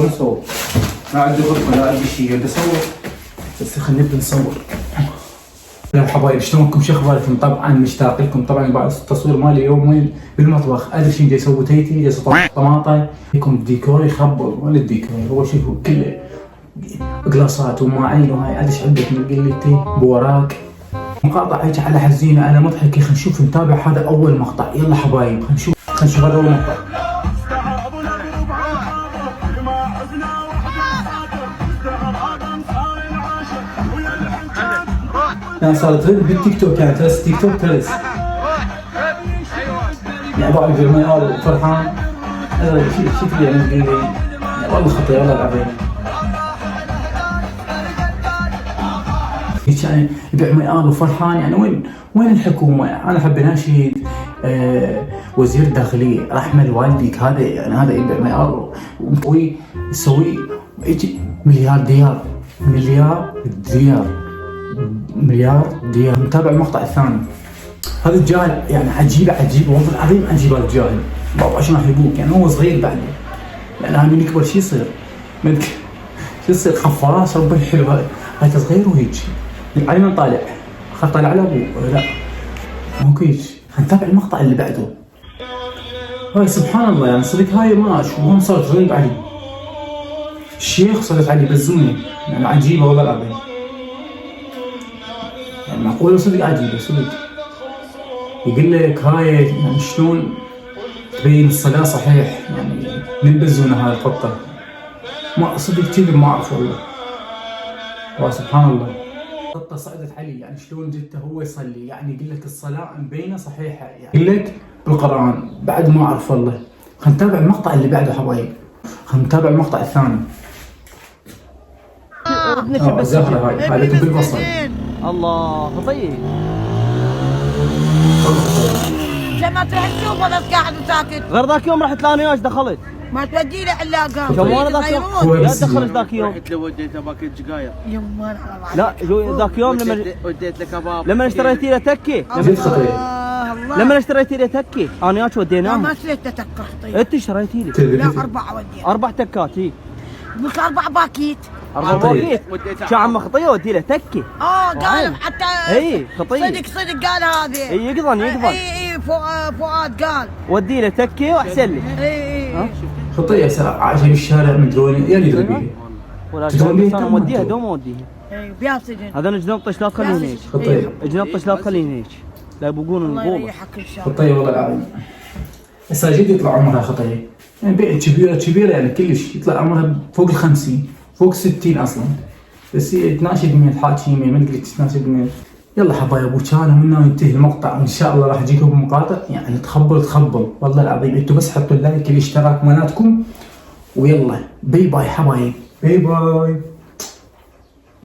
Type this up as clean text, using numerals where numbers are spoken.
نصور. ما عندي غرفة لا عندي شيء، بدي أصور بس خلينا نبدأ نصور. يا حبايب شلونكم؟ شو اخباركم؟ طبعا مشتاق لكم. طبعا بعد التصوير مالي يومين بالمطبخ، ادري شنو جاي اسوي تيتي، جاي اطبخ طماطه. لكم الديكور يخبل، وين الديكور؟ هو شوفوا كله قلاصات ومواعين وهاي، ادري ايش عندك من قلتي بوراق مقاطع هيك على حزينه على مضحكه. خلينا نشوف نتابع هذا اول مقطع. يلا حبايب خلينا نشوف هذا اول مقطع. يعني صارت ترند بالتيك توك، يعني ترس تيك توك ترس. يعني بعض الميار وفرحان هذا شيء تبي يعني تقول لي والله خطير والله العظيم. يعني يبيع ميار وفرحان، يعني وين الحكومة؟ انا احب اناشد وزير الداخلية رحمة لوالديك، هذا يعني هذا يبيع ميار ويسوي يجي مليار ديار. نتابع المقطع الثاني. هذا الجاهل يعني عجيب والله العظيم عجيب هذا الجاهل. بابا عشان راح يبوك يعني هو صغير بعده، يعني هذا من يكبر شو يصير؟ شو يصير؟ خفاص ربي الحلو هاي صغير وهيك. علي من طالع؟ خل طالع على ابوه ولا لا؟ مو هيك. نتابع المقطع اللي بعده. هاي سبحان الله يعني صدق هاي ما شو هم صارت ترند علي. الشيخ صارت علي بزوني، يعني عجيبة والله العظيم. يعني معقولة صدق عجيبة صدق. يقول لك هاي يعني شلون تبين الصلاة صحيح، يعني من بزونة هاي القطة. ما صدق كذب ما أعرف والله سبحان الله. القطة صعدت علي، يعني شلون جته هو يصلي، يعني يقول لك الصلاة مبينة صحيحة، يعني يقول لك بالقرآن بعد ما أعرف والله. خلينا نتابع المقطع اللي بعده حبايب. خلينا نتابع المقطع الثاني. زهرة هاي لكم بالبصل. الله طيب. لما تروح تشوفه بس قاعد وساكت. غير ذاك يوم رحت له انا ايش دخلت؟ ما تودي له الا قام. شو انا ذاك يوم؟ يا دخلت ذاك يوم. رحت له وديته باكيت سجاير. يما لا ذاك يوم وديت له كباب. لما اشتريتي له تكي. لما اشتريتي له تكي انا وياك وديناه. ما اشتريت تكه خطير. انت اشتريتي لي؟ لا 4 وديت. 4 تكات اي. بس 4 باكيت. 4 باكيت. شو عم خطيه ودي له تكي. قال حتى اي خطيه. صدق قال هذه. اي يقضن. اي فؤاد قال ودي له تكي واحسن لي. اي خطيه عايشه بالشارع مدروني يعني يدري بيه. ولا شلون انا موديها دوم موديها. اي بيا سجن. هذا جنبطش لا تخليه هيك. خطيه جنبطش لا تخليه هيك. لا يبقون الله نقوله. يريحك ان شاء الله. خطيه والله العظيم. هسه جد يطلع عمرها خطيه. يعني بيع كبيره يعني كلش يطلع عمرها فوق ال50 فوق 60 اصلا. بس هي تناشد من تحاكي يمين ما تقدر تناشد من. يلا حبايب وكان هنا ينتهي المقطع، وان شاء الله راح اجيكم بمقاطع يعني تخبل والله العظيم. انتم بس حطوا اللايك الاشتراك مالتكم ويلا باي باي حبايب باي باي.